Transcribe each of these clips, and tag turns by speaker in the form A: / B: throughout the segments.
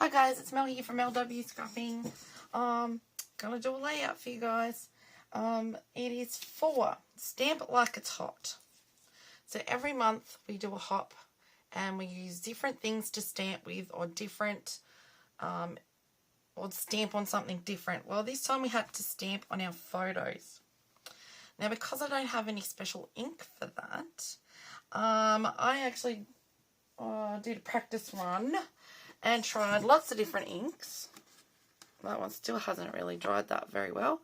A: Hi guys, it's Mel here from LW Scrapping. Gonna do a layout for you guys. It is for Stamp It Like It's Hot. So every month we do a hop and we use different things to stamp with, or different, or stamp on something different. Well, this time we had to stamp on our photos. Now, because I don't have any special ink for that, I actually did a practice run and tried lots of different inks. That one still hasn't really dried that very well.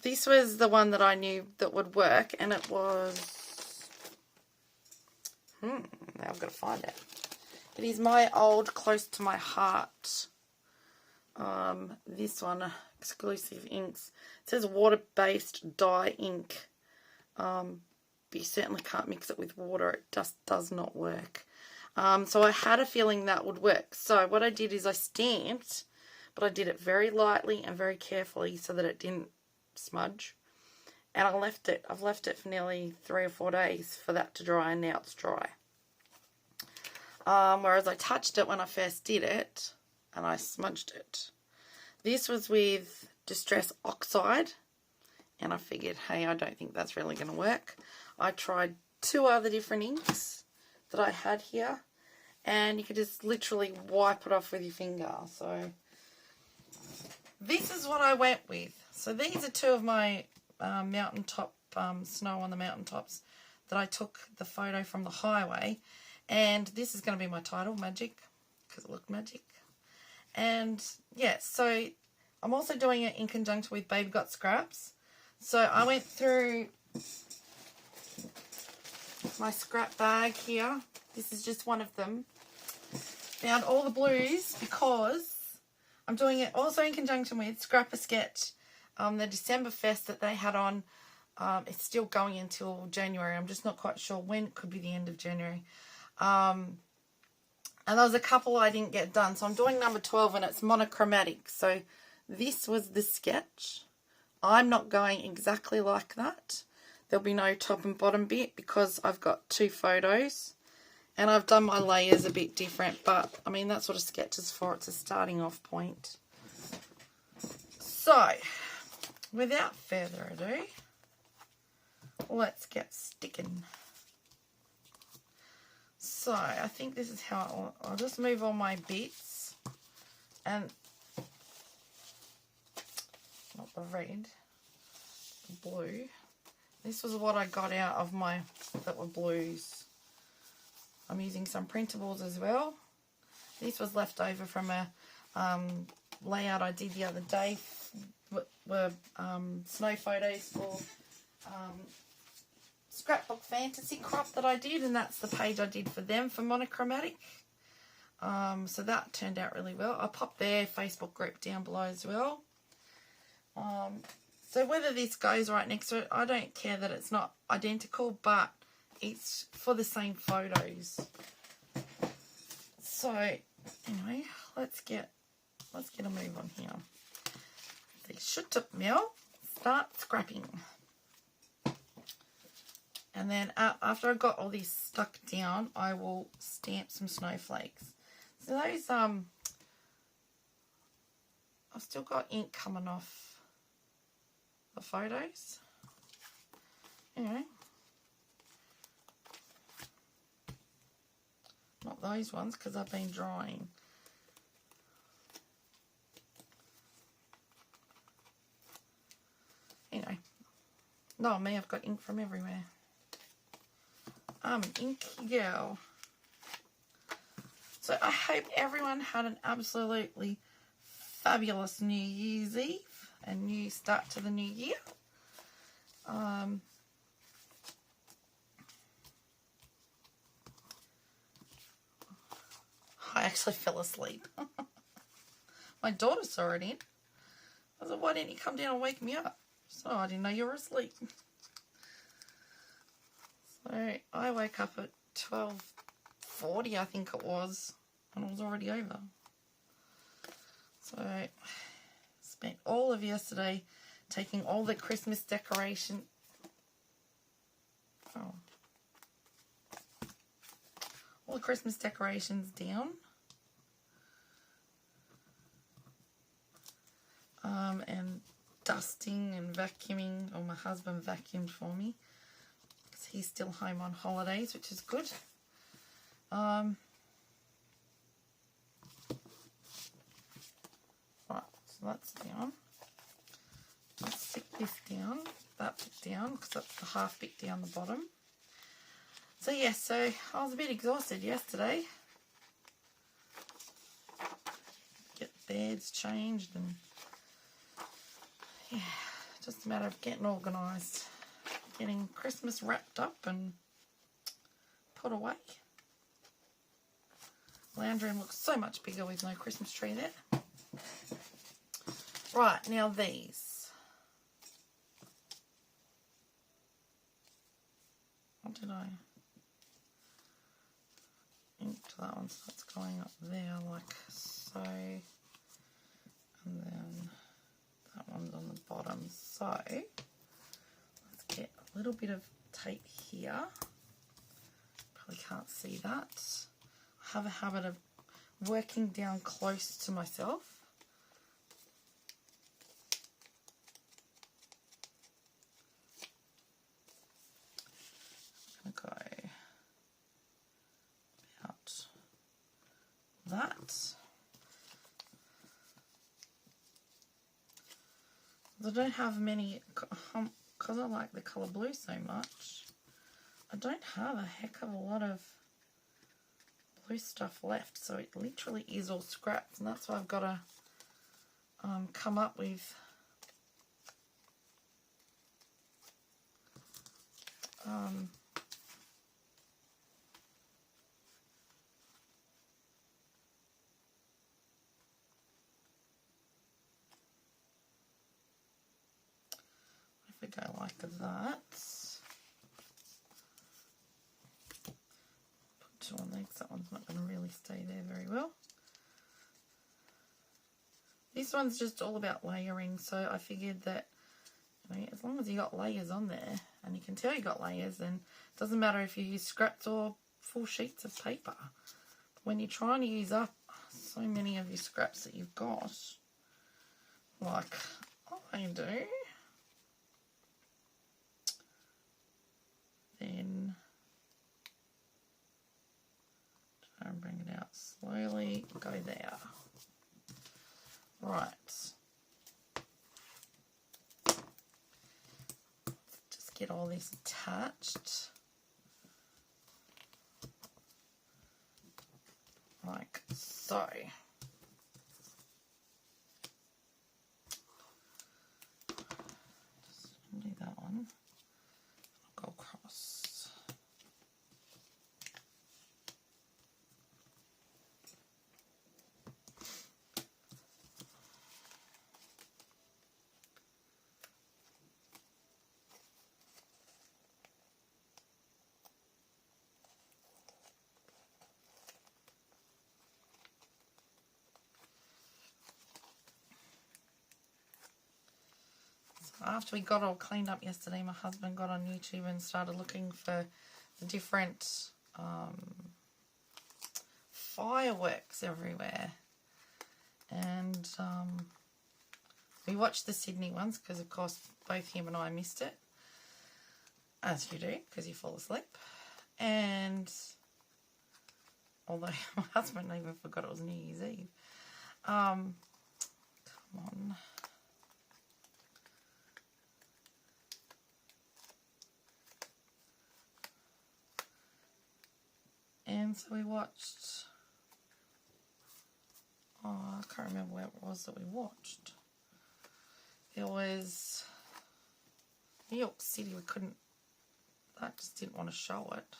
A: This was the one that I knew that would work, and it was... now I've got to find it. It is my old Close to My Heart. This one, Exclusive Inks. It says water-based dye ink. But you certainly can't mix it with water. It just does not work. So I had a feeling that would work. So what I did is I stamped, but I did it very lightly and very carefully so that it didn't smudge. And I left it. I've left it for nearly 3 or 4 days for that to dry, and now it's dry. Whereas I touched it when I first did it, and I smudged it. This was with Distress Oxide, and I figured, hey, I don't think that's really going to work. I tried 2 other different inks that I had here, and you could just literally wipe it off with your finger. So this is what I went with. So these are 2 of my mountaintop snow on the mountaintops that I took the photo from the highway, and this is going to be my title, Magic, because it looked magic. And yeah, so I'm also doing it in conjunction with Baby Got Scraps. So I went through my scrap bag here. This is just one of them. Found all the blues because I'm doing it also in conjunction with Scrap a Sketch. The December Fest that they had on, it's still going until January. I'm just not quite sure when. It could be the end of January. And there was a couple I didn't get done. So I'm doing number 12, and it's monochromatic. So this was the sketch. I'm not going exactly like that. There'll be no top and bottom bit because I've got 2 photos. And I've done my layers a bit different. But, I mean, that's what a sketch is for. It's a starting off point. So, without further ado, let's get sticking. So, I think this is how I'll just move all my bits. And, not the red, the blue. This was what I got out of my, that were blues. I'm using some printables as well. This was left over from a layout I did the other day. Were snow photos for Scrapbook Fantasy Crop that I did, and that's the page I did for them for monochromatic. So that turned out really well. I'll pop their Facebook group down below as well. So whether this goes right next to it, I don't care that it's not identical, but it's for the same photos. So anyway, let's get a move on here. So shut up, Mel. Start scrapping. And then after I've got all these stuck down, I will stamp some snowflakes. So those I've still got ink coming off the photos. Anyway, not those ones because I've been drying. Anyway, no, me, I've got ink from everywhere. I'm an inky girl. So I hope everyone had an absolutely fabulous New Year's Eve and new start to the new year. I actually fell asleep. My daughter saw it in. I said, why didn't you come down and wake me up? So I didn't know you were asleep. So I woke up at 12:40, I think it was, and it was already over. So spent all of yesterday taking all the Christmas decoration. All the Christmas decorations down. and dusting and vacuuming, or my husband vacuumed for me because he's still home on holidays, which is good. Right, so that's down. Let's stick this down, that bit down, because that's the half bit down the bottom. So yeah, so I was a bit exhausted yesterday. Get beds changed and yeah, just a matter of getting organised, getting Christmas wrapped up and put away. Lounge room looks so much bigger with no Christmas tree there. Right, now these. What did I ink to that one? So it's going up there like so. And then that one's on the bottom. So let's get a little bit of tape here. Probably can't see that. I have a habit of working down close to myself. I'm going to go about that. I don't have many, because I like the colour blue so much, I don't have a heck of a lot of blue stuff left, so it literally is all scraps, and that's why I've got to come up with if we go like that. Put two on there because that one's not going to really stay there very well. This one's just all about layering, so I figured that, you know, as long as you got layers on there and you can tell you got layers, then it doesn't matter if you use scraps or full sheets of paper. When you're trying to use up so many of your scraps that you've got, like I do, then try and bring it out slowly, go there. Right. Just get all this attached. Like so. Just do that one. I'll go across. After we got all cleaned up yesterday, my husband got on YouTube and started looking for the different fireworks everywhere. And we watched the Sydney ones because, of course, both him and I missed it. As you do, because you fall asleep. And although my husband even forgot it was New Year's Eve. Come on. And so we watched, I can't remember where it was that we watched. It was New York City. We couldn't, that just didn't want to show it.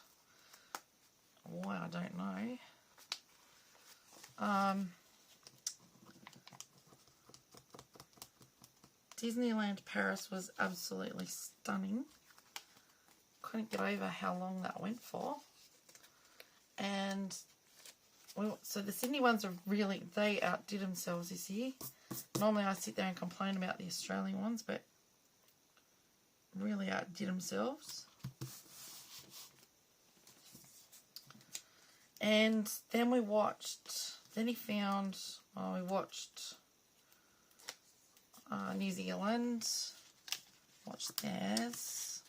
A: Why, I don't know. Disneyland Paris was absolutely stunning. Couldn't get over how long that went for. And so the Sydney ones are really, they outdid themselves this year. Normally I sit there and complain about the Australian ones, but really outdid themselves. And then we watched, then he found, we watched New Zealand. Watch theirs.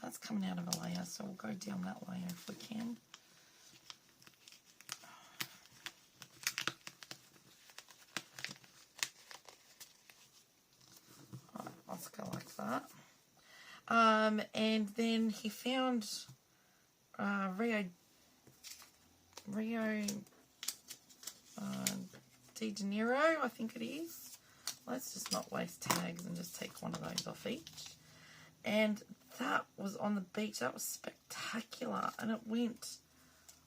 A: That's coming out of a layer, so we'll go down that layer if we can. Right, let's go like that. And then he found Rio de Janeiro, I think it is. Let's just not waste tags and just take one of those off each. And that was on the beach. That was spectacular. And it went,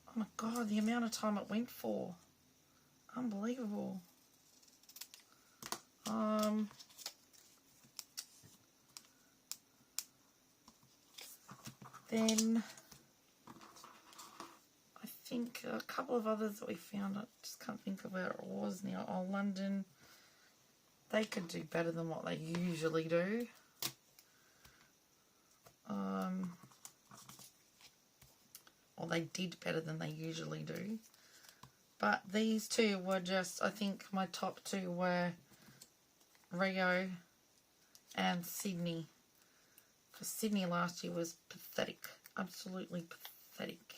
A: oh my God, the amount of time it went for. Unbelievable. Then I think a couple of others that we found, I just can't think of where it was now. Oh, London. They could do better than what they usually do. Or they did better than they usually do. But these two were just, I think my top two were Rio and Sydney. Because Sydney last year was pathetic. Absolutely pathetic.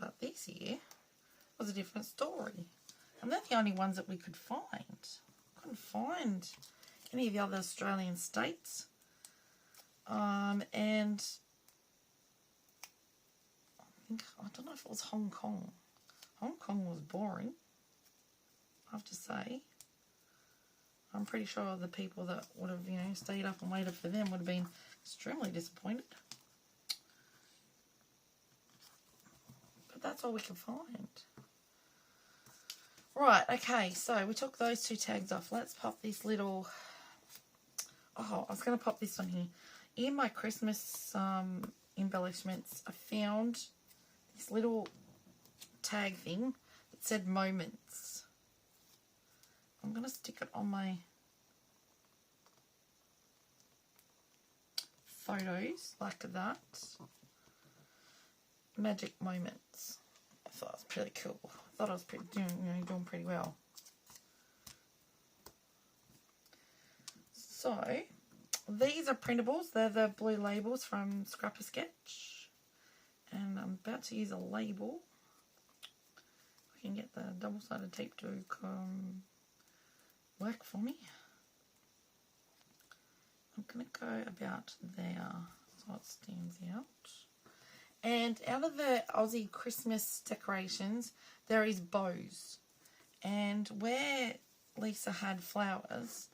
A: But this year was a different story. And they're the only ones that we could find. Couldn't find any of the other Australian states. And I don't know if it was Hong Kong. Hong Kong was boring, I have to say. I'm pretty sure the people that would have, stayed up and waited for them would have been extremely disappointed. But that's all we can find. Right, okay, so we took those two tags off. Let's pop this little... Oh, I was going to pop this on here. In my Christmas embellishments, I found this little tag thing that said moments. I'm going to stick it on my photos like that. Magic moments. I thought it was pretty cool. I thought I was doing pretty well. So, these are printables. They're the blue labels from Scrapper Sketch. And I'm about to use a label. I can get the double-sided tape to work for me. I'm going to go about there so it stands out. And out of the Aussie Christmas decorations, there is bows. And where Lisa had flowers,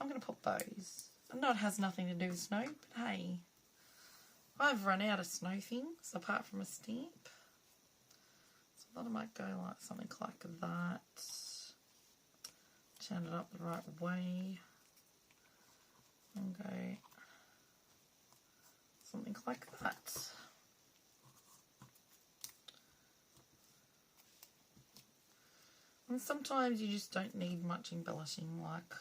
A: I'm going to put bows. I know it has nothing to do with snow, but hey, I've run out of snow things apart from a stamp. So I thought I might go like something like that. Turn it up the right way. And go something like that. And sometimes you just don't need much embellishing, like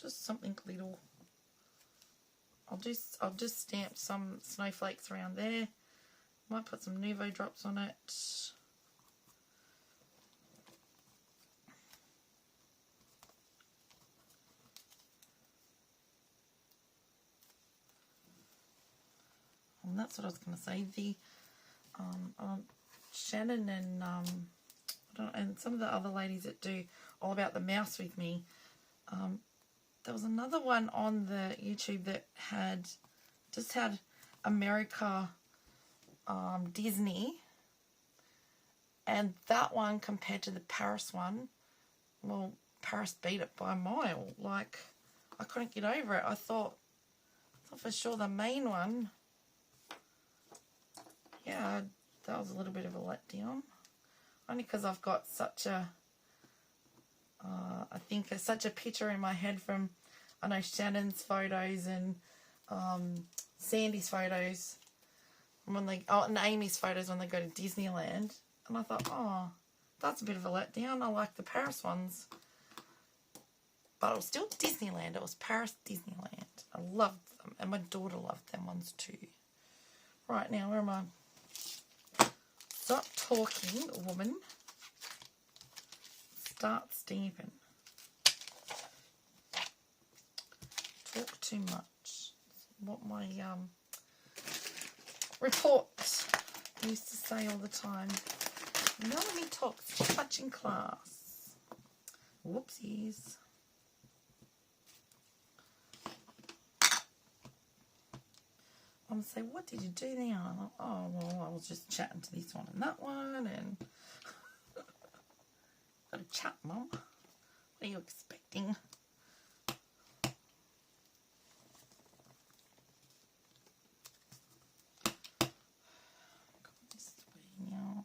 A: just something little. I'll just stamp some snowflakes around there. Might put some Nuvo drops on it. And that's what I was going to say. The Shannon and some of the other ladies that do All About the Mouse with me, there was another one on the YouTube that had America, Disney, and that one compared to the Paris one, well, Paris beat it by a mile. Like, I couldn't get over it. I thought for sure the main one, yeah, that was a little bit of a letdown. Only because I've got such a, I think such a picture in my head from, I know, Shannon's photos and Sandy's photos, and Amy's photos when they go to Disneyland. And I thought, oh, that's a bit of a letdown. I like the Paris ones. But it was still Disneyland. It was Paris Disneyland. I loved them. And my daughter loved them ones too. Right, now, where am I? Stop talking, woman. Start stamping. Talk too much. What my report used to say all the time. Melanie talks too much in class. Whoopsies. I'm going to say, what did you do there? Oh, well, I was just chatting to this one and that one, and got a chat, Mum. What are you expecting? Got this way now.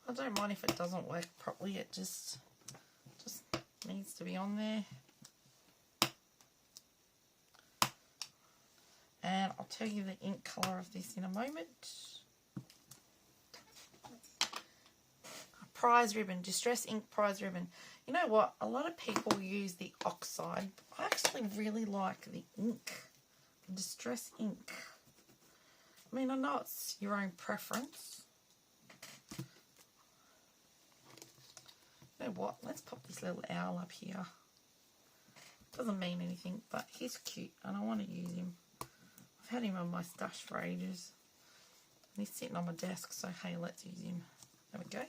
A: I don't mind if it doesn't work properly. It just needs to be on there. And I'll tell you the ink colour of this in a moment. Prize ribbon, distress ink prize ribbon. You know what? A lot of people use the oxide. I actually really like the ink, the distress ink. I mean, I know it's your own preference. You know what? Let's pop this little owl up here. Doesn't mean anything, but he's cute and I want to use him. I've had him on my stash for ages. And he's sitting on my desk, so hey, let's use him. There we go.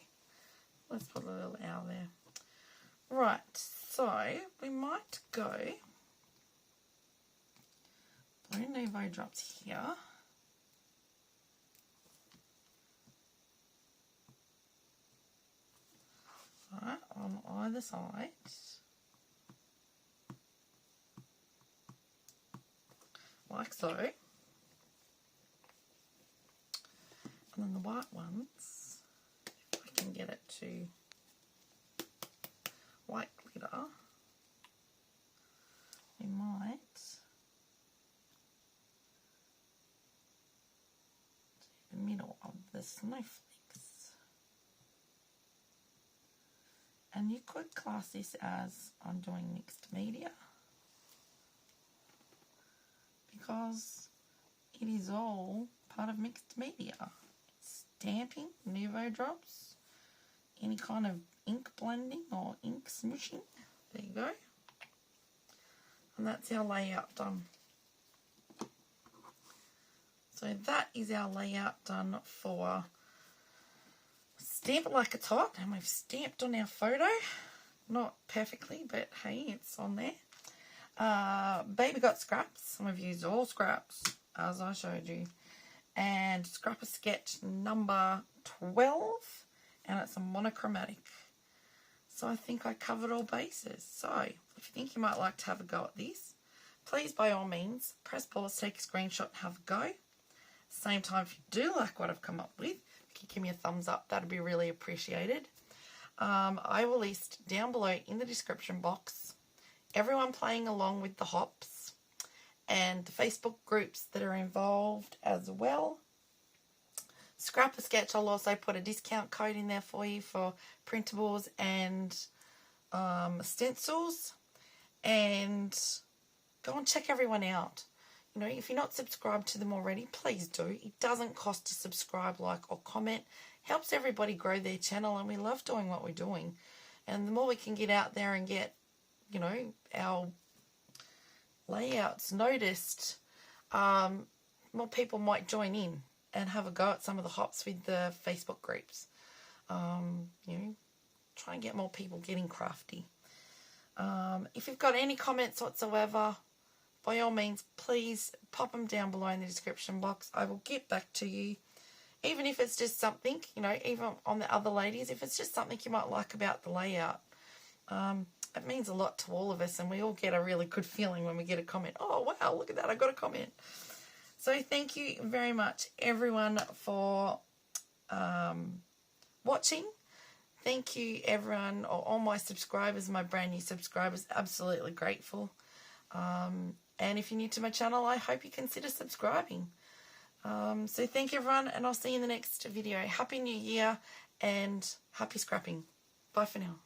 A: Let's put a little owl there. Right, so we might go Blue Nouveau drops here. Right, on either side. Like so. And then the white ones, if I can get it to white glitter, we might do the middle of the snowflakes. And you could class this as I'm doing mixed media, because it is all part of mixed media. Stamping, Nouveau drops, any kind of ink blending or ink smooshing. There you go. And that's our layout done. So that is our layout done for Stamp It Like It's Hot. And we've stamped on our photo. Not perfectly, but hey, it's on there. Baby Got Scraps, and we've used all scraps as I showed you, and Scrapper Sketch number 12, and it's a monochromatic. So I think I covered all bases. So if you think you might like to have a go at this, please by all means press pause, take a screenshot and have a go. Same time, if you do like what I've come up with, if you give me a thumbs up, that'd be really appreciated. I will list down below in the description box everyone playing along with the hops and the Facebook groups that are involved as well. Scrapper Sketch, I'll also put a discount code in there for you for printables and stencils. And go and check everyone out. You know, if you're not subscribed to them already, please do. It doesn't cost to subscribe, like, or comment. Helps everybody grow their channel, and we love doing what we're doing. And the more we can get out there and get, you know, our layouts noticed, more people might join in and have a go at some of the hops with the Facebook groups. You know, try and get more people getting crafty. If you've got any comments whatsoever, by all means, please pop them down below in the description box. I will get back to you. Even if it's just something, you know, even on the other ladies, if it's just something you might like about the layout, it means a lot to all of us, and we all get a really good feeling when we get a comment. Oh, wow, look at that, I got a comment. So thank you very much, everyone, for watching. Thank you, everyone, or all my subscribers, my brand new subscribers. Absolutely grateful. And if you're new to my channel, I hope you consider subscribing. So thank you, everyone, and I'll see you in the next video. Happy New Year and happy scrapping. Bye for now.